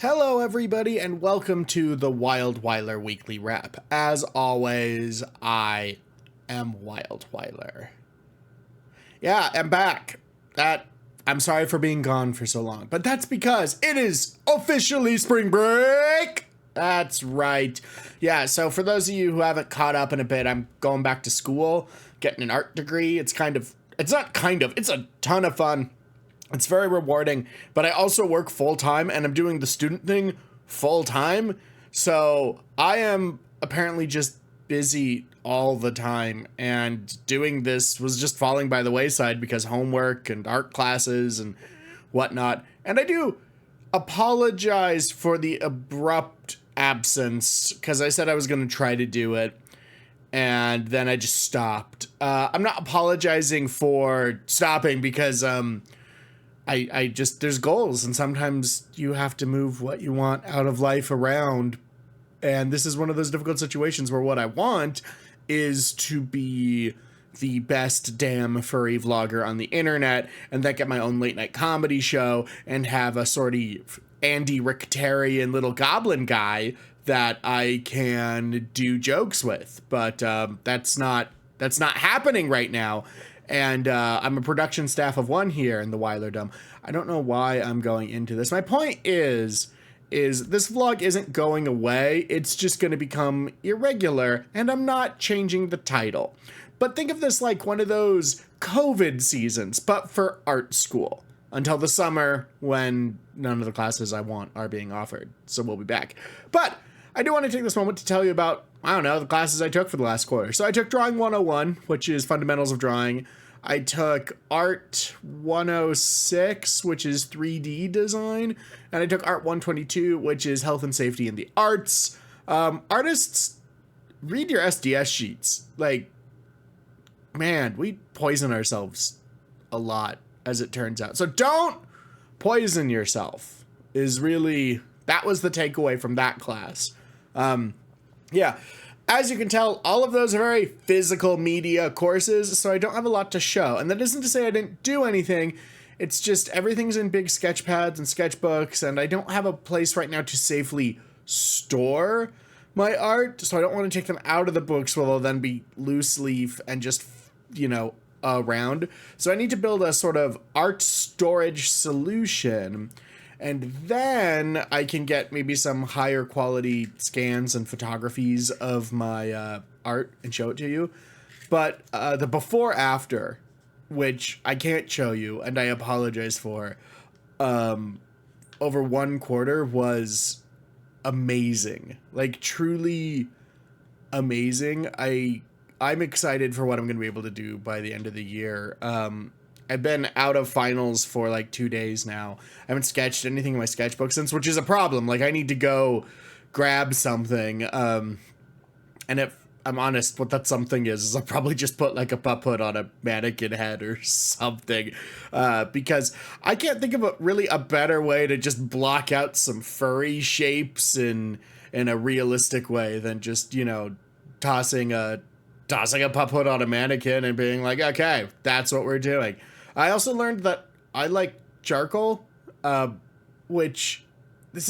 Hello, everybody, and welcome to the WildWeiler Weekly Wrap. As always, I am WildWeiler. Yeah, I'm back. I'm sorry for being gone for so long, but that's because it is officially spring break. That's right. Yeah, so for those of you who haven't caught up in a bit, I'm going back to school, getting an art degree. It's a ton of fun. It's very rewarding, but I also work full time and I'm doing the student thing full time. So I am apparently just busy all the time, and doing this was just falling by the wayside because homework and art classes and whatnot. And I do apologize for the abrupt absence because I said I was going to try to do it and then I just stopped. I'm not apologizing for stopping because, I just, there's goals, and sometimes you have to move what you want out of life around. And this is one of those difficult situations where what I want is to be the best damn furry vlogger on the internet, and then get my own late night comedy show and have a sort of Andy Ricktarian little goblin guy that I can do jokes with. But that's not happening right now. And I'm a production staff of one here in the Weilerdom. I don't know why I'm going into this. My point is this vlog isn't going away. It's just going to become irregular, and I'm not changing the title. But think of this like one of those COVID seasons, but for art school, until the summer when none of the classes I want are being offered. So we'll be back. But I do want to take this moment to tell you about, I don't know, the classes I took for the last quarter. So I took Drawing 101, which is fundamentals of drawing. I took Art 106, which is 3D design. And I took Art 122, which is health and safety in the arts. Artists, read your SDS sheets. Like, man, we poison ourselves a lot, as it turns out. So don't poison yourself is really, that was the takeaway from that class. Yeah, as you can tell, all of those are very physical media courses, so I don't have a lot to show. And that isn't to say I didn't do anything. It's just everything's in big sketch pads and sketchbooks, and I don't have a place right now to safely store my art, so I don't want to take them out of the books where they'll then be loose leaf and just, around. So I need to build a sort of art storage solution, and then I can get maybe some higher quality scans and photographies of my art and show it to you. But the before after, which I can't show you, and I apologize for, over one quarter was amazing. Like, truly amazing. I'm excited for what I'm going to be able to do by the end of the year. I've been out of finals for like 2 days now. I haven't sketched anything in my sketchbook since, which is a problem. Like, I need to go grab something. And if I'm honest, what that something is I'll probably just put like a puppet on a mannequin head or something. Because I can't think of a better way to just block out some furry shapes in a realistic way than just, tossing a puppet on a mannequin and being like, okay, that's what we're doing. I also learned that I like charcoal, which this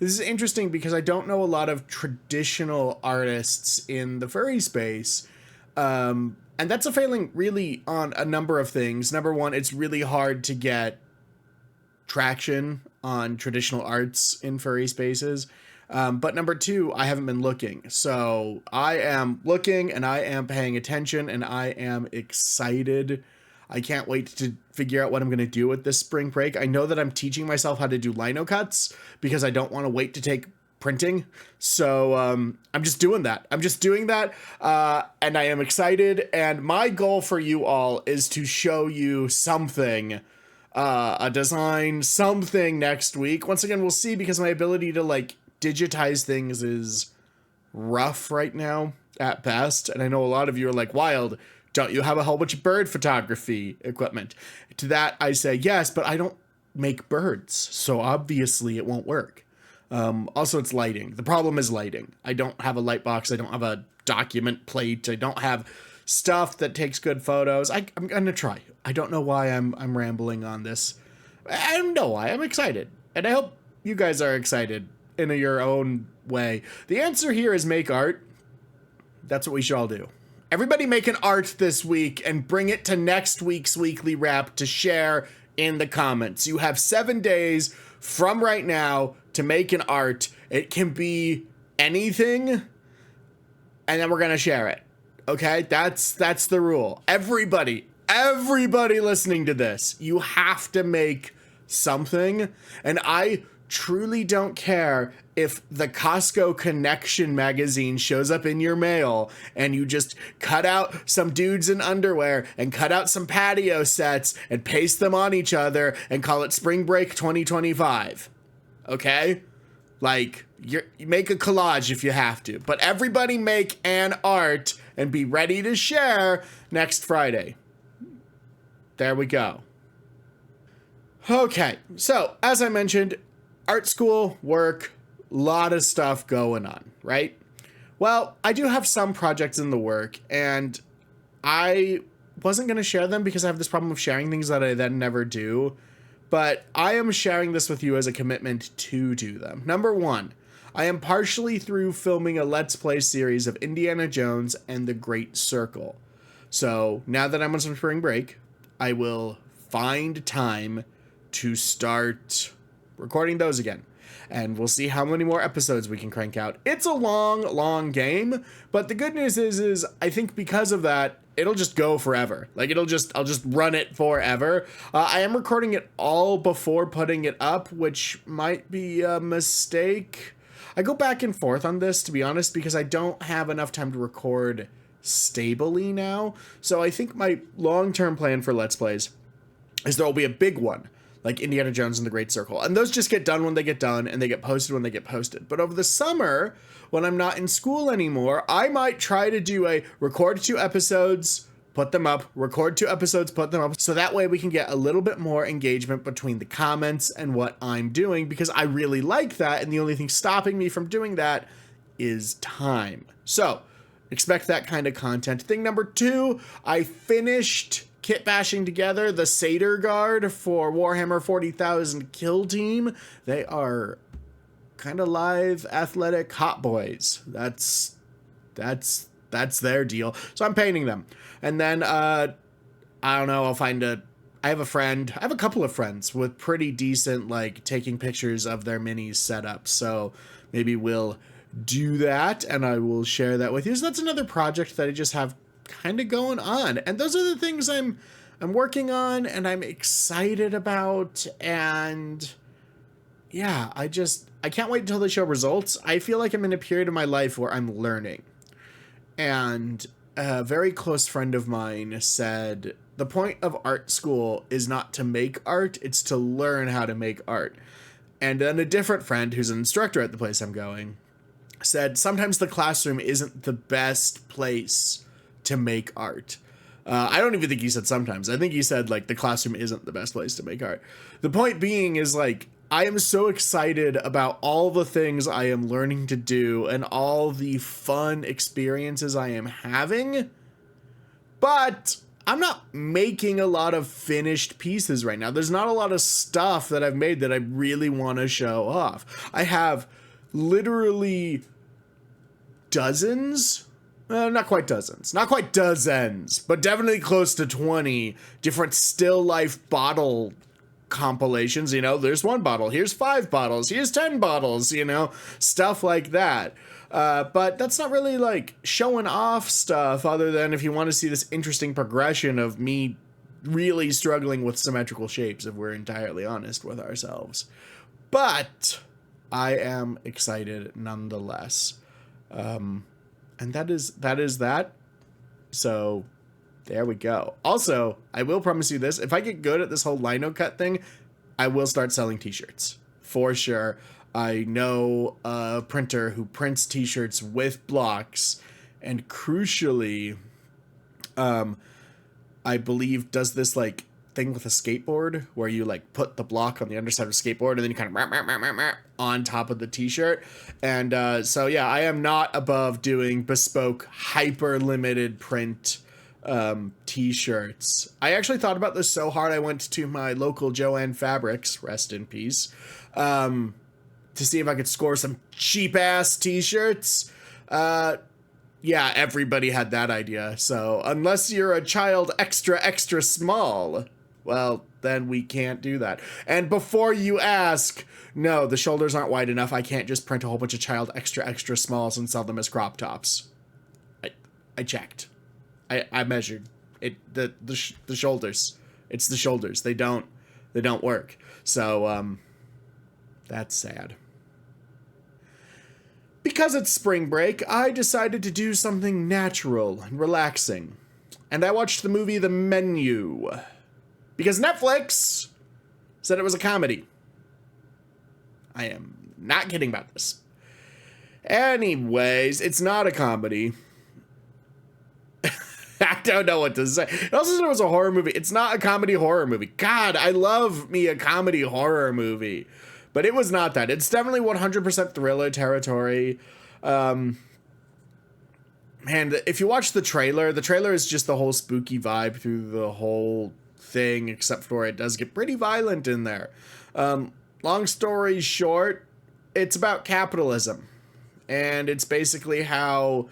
is interesting because I don't know a lot of traditional artists in the furry space. And that's a failing really on a number of things. Number one, it's really hard to get traction on traditional arts in furry spaces. But number two, I haven't been looking. So I am looking, and I am paying attention, and I am excited. I can't wait to figure out what I'm going to do with this spring break. I know that I'm teaching myself how to do lino cuts because I don't want to wait to take printing. So I'm just doing that. And I am excited. And my goal for you all is to show you something, a design, something next week. Once again, we'll see, because my ability to digitize things is rough right now at best. And I know a lot of you are like, Wild, don't you have a whole bunch of bird photography equipment? To that I say yes, but I don't make birds, so obviously it won't work. Also, it's lighting. The problem is lighting. I don't have a light box. I don't have a document plate. I don't have stuff that takes good photos. I'm gonna try. I don't know why I'm rambling on this. I know why. I'm excited, and I hope you guys are excited in your own way. The answer here is make art. That's what we should all do. Everybody make an art this week and bring it to next week's weekly wrap to share in the comments. You have 7 days from right now to make an art. It can be anything, and then we're gonna share it. Okay, that's the rule. Everybody listening to this, you have to make something, and I truly don't care if the Costco Connection magazine shows up in your mail and you just cut out some dudes in underwear and cut out some patio sets and paste them on each other and call it Spring Break 2025. Okay? Like, you make a collage if you have to, but everybody make an art and be ready to share next Friday. There we go. Okay, so as I mentioned, art school, work, lot of stuff going on, right? Well, I do have some projects in the work, and I wasn't going to share them because I have this problem of sharing things that I then never do, but I am sharing this with you as a commitment to do them. Number one, I am partially through filming a Let's Play series of Indiana Jones and the Great Circle. So now that I'm on some spring break, I will find time to start recording those again. And we'll see how many more episodes we can crank out. It's a long game, but the good news is I think because of that, it'll just go forever. Like I'll just run it forever. I am recording it all before putting it up, which might be a mistake. I go back and forth on this, to be honest, because I don't have enough time to record stably now. So I think my long-term plan for Let's Plays is there will be a big one, like Indiana Jones and the Great Circle. And those just get done when they get done, and they get posted when they get posted. But over the summer, when I'm not in school anymore, I might try to do a record 2 episodes, put them up, record 2 episodes, put them up. So that way we can get a little bit more engagement between the comments and what I'm doing, because I really like that. And the only thing stopping me from doing that is time. So expect that kind of content. Thing number 2, I finished kit bashing together the Satyr Guard for Warhammer 40,000 Kill Team. They are kind of live, athletic hot boys. That's their deal. So I'm painting them. And then, I don't know, I have a couple of friends with pretty decent, like, taking pictures of their minis set up. So maybe we'll do that, and I will share that with you. So that's another project that I just have kind of going on, and those are the things I'm working on and I'm excited about. And yeah, I can't wait until they show results. I feel like I'm in a period of my life where I'm learning, and a very close friend of mine said the point of art school is not to make art, it's to learn how to make art. And then a different friend who's an instructor at the place I'm going said sometimes the classroom isn't the best place to make art. I don't even think he said sometimes. I think he said, like, the classroom isn't the best place to make art. The point being is, like, I am so excited about all the things I am learning to do and all the fun experiences I am having, but I'm not making a lot of finished pieces right now. There's not a lot of stuff that I've made that I really want to show off. I have literally dozens, not quite dozens, but definitely close to 20 different still life bottle compilations. You know, there's 1 bottle, here's 5 bottles, here's 10 bottles, you know, stuff like that. But that's not really like showing off stuff, other than if you want to see this interesting progression of me really struggling with symmetrical shapes, if we're entirely honest with ourselves. But I am excited nonetheless. And that is that. So there we go. Also, I will promise you this. If I get good at this whole lino cut thing, I will start selling t-shirts for sure. I know a printer who prints t-shirts with blocks, and crucially, I believe does this like thing with a skateboard where you like put the block on the underside of a skateboard and then you kind of on top of the t-shirt. And so yeah, I am not above doing bespoke hyper limited print t-shirts. I actually thought about this so hard I went to my local Joann Fabrics, rest in peace, to see if I could score some cheap-ass t-shirts. Yeah, everybody had that idea. So unless you're a child extra, extra small, well, then we can't do that. And before you ask, no, the shoulders aren't wide enough. I can't just print a whole bunch of child extra, extra smalls and sell them as crop tops. I checked. I measured it. The shoulders. It's the shoulders. They don't work. So that's sad. Because it's spring break, I decided to do something natural and relaxing. And I watched the movie The Menu. Because Netflix said it was a comedy. I am not kidding about this. Anyways, it's not a comedy. I don't know what to say. It also said it was a horror movie. It's not a comedy horror movie. God, I love me a comedy horror movie. But it was not that. It's definitely 100% thriller territory. Man, if you watch the trailer is just the whole spooky vibe through the whole thing, except for it does get pretty violent in there. Long story short, it's about capitalism. And it's basically how...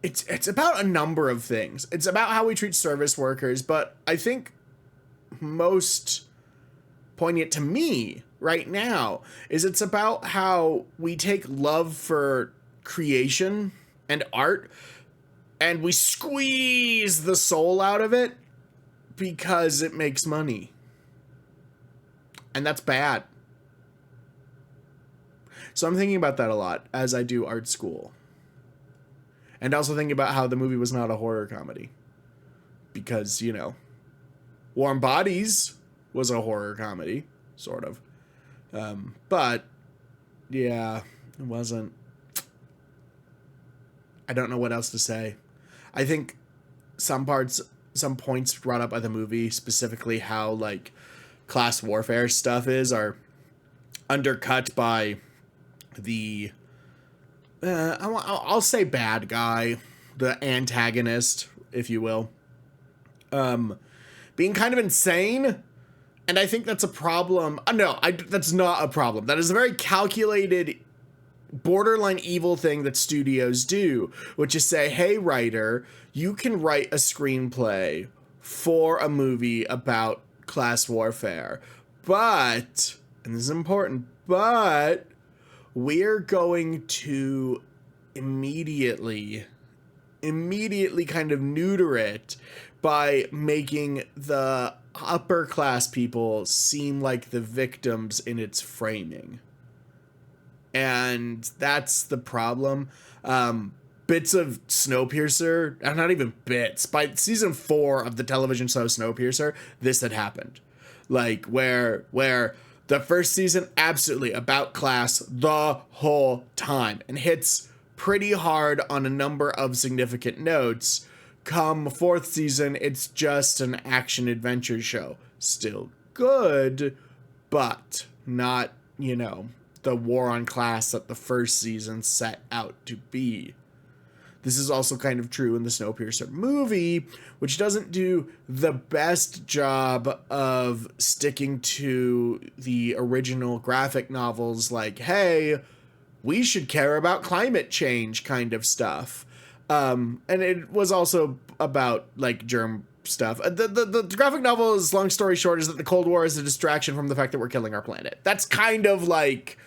It's about a number of things. It's about how we treat service workers, but I think most poignant to me right now is it's about how we take love for creation and art and we squeeze the soul out of it because it makes money. And that's bad. So I'm thinking about that a lot as I do art school. And also thinking about how the movie was not a horror comedy. Because, you know, Warm Bodies was a horror comedy, sort of. But, yeah, it wasn't. I don't know what else to say. I think some points brought up by the movie, specifically how, like, class warfare stuff are undercut by the... I'll say bad guy, the antagonist, if you will, being kind of insane. And I think that's a problem. No, that's not a problem. That is a very calculated, borderline evil thing that studios do, which is say, hey, writer, you can write a screenplay for a movie about class warfare. But, and this is important, but... we're going to immediately kind of neuter it by making the upper class people seem like the victims in its framing. And that's the problem. Bits of Snowpiercer, not even bits, by season 4 of the television show Snowpiercer, this had happened. Like where the first season, absolutely about class the whole time and hits pretty hard on a number of significant notes. Come 4th season, it's just an action adventure show. Still good, but not, you know, the war on class that the first season set out to be. This is also kind of true in the Snowpiercer movie, which doesn't do the best job of sticking to the original graphic novels like, hey, we should care about climate change kind of stuff. And it was also about, like, germ stuff. The graphic novels, long story short, is that the Cold War is a distraction from the fact that we're killing our planet. That's kind of like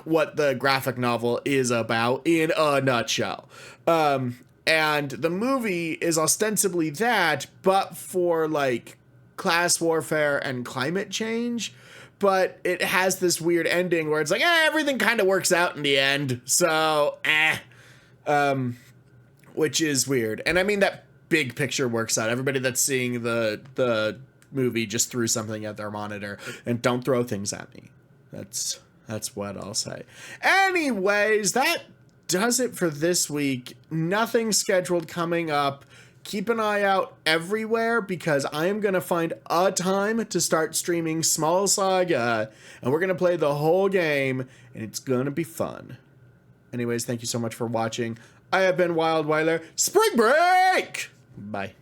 what the graphic novel is about in a nutshell. And the movie is ostensibly that, but for like class warfare and climate change. But it has this weird ending where it's like, everything kind of works out in the end. So, which is weird. And I mean, that big picture works out. Everybody that's seeing the movie just threw something at their monitor, and don't throw things at me. That's what I'll say. Anyways, that does it for this week. Nothing scheduled coming up. Keep an eye out everywhere because I am going to find a time to start streaming Small Saga, and we're going to play the whole game, and it's going to be fun. Anyways, thank you so much for watching. I have been WildWeiler. Spring break! Bye.